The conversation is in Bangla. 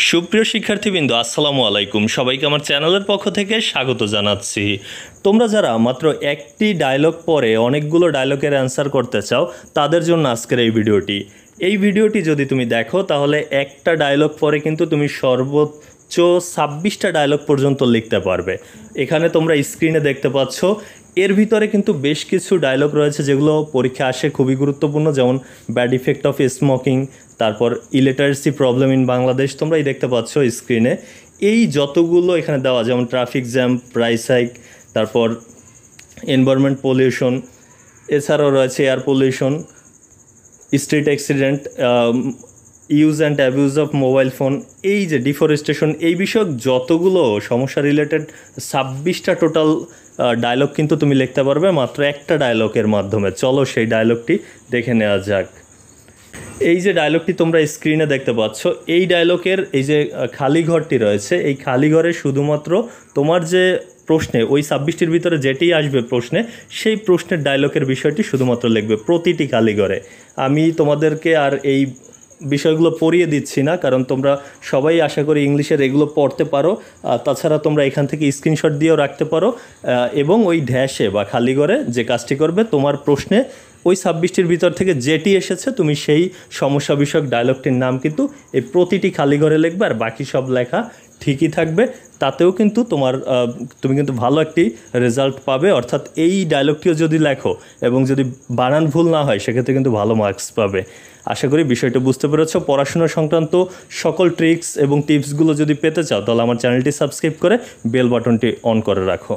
সুপ্রিয় শিক্ষার্থীবৃন্দ, আসসালামু আলাইকুম। সবাইকে আমার চ্যানেলের পক্ষ থেকে স্বাগত জানাচ্ছি। তোমরা যারা মাত্র একটি ডায়লগ পরে অনেকগুলো ডায়লগের অ্যান্সার করতে চাও, তাদের জন্য আজকের এই ভিডিওটি যদি তুমি দেখো, তাহলে একটা ডায়লগ পরে কিন্তু তুমি সর্বোচ্চ 26টা ডায়লগ পর্যন্ত লিখতে পারবে। এখানে তোমরা স্ক্রিনে দেখতে পাচ্ছ, এর ভিতরে কিন্তু বেশ কিছু ডায়লগ রয়েছে যেগুলো পরীক্ষা আসে, খুবই গুরুত্বপূর্ণ, যেমন ব্যাড ইফেক্ট অফ স্মোকিং, তারপর ইলিটারেসি প্রবলেম ইন বাংলাদেশ। তোমরা এই দেখতে পাচ্ছ স্ক্রিনে, এই যতগুলো এখানে দেওয়া, যেমন ট্রাফিক জ্যাম, প্রাইস হাইক, তারপর এনভায়রনমেন্ট পলিউশন, এছাড়াও রয়েছে air pollution, street accident, use and abuse of mobile phone, এই যে ডিফরেস্টেশন, এই বিষয়ক যতগুলো সমস্যা রিলেটেড 26টা টোটাল ডায়লগ কিন্তু তুমি লিখতে পারবে মাত্র একটা ডায়লগের মাধ্যমে। চলো সেই ডায়লগটি দেখে নেওয়া যাক। এই যে ডায়লগটি তোমরা স্ক্রিনে দেখতে পাচ্ছ, এই ডায়লগের এই যে খালি ঘরটি রয়েছে, এই খালি ঘরে শুধুমাত্র তোমার যে প্রশ্নে, ওই 26টির ভিতরে যেটি আসবে প্রশ্নে, সেই প্রশ্নের ডায়লগের বিষয়টি শুধুমাত্র লিখবে প্রতিটি খালি ঘরে। আমি তোমাদেরকে আর এই বিষয়গুলো পড়িয়ে দিচ্ছি না, কারণ তোমরা সবাই আশা করি ইংলিশের এগুলো পড়তে পারো। তাছাড়া তোমরা এখান থেকে স্ক্রিনশট দিয়েও রাখতে পারো, এবং ওই ড্যাশে বা খালি ঘরে যে কাজটি করবে, তোমার প্রশ্নে ওই 26টির ভিতর থেকে যেটি এসেছে, তুমি সেই সমস্যা বিষয়ক ডায়লগটির নাম কিন্তু এই প্রতিটি খালি ঘরে লিখবে, আর বাকি সব লেখা ঠিকই থাকবে। তাতেও কিন্তু তুমি কিন্তু ভালো একটি রেজাল্ট পাবে। অর্থাৎ এই ডায়লগটিও যদি লেখো এবং যদি বানান ভুল না হয়, সেক্ষেত্রে কিন্তু ভালো মার্কস পাবে। আশা করি বিষয়টা বুঝতে পেরেছ। পড়াশোনা সংক্রান্ত সকল ট্রিক্স এবং টিপসগুলো যদি পেতে চাও, তাহলে আমার চ্যানেলটি সাবস্ক্রাইব করে বেল বাটনটি অন করে রাখো।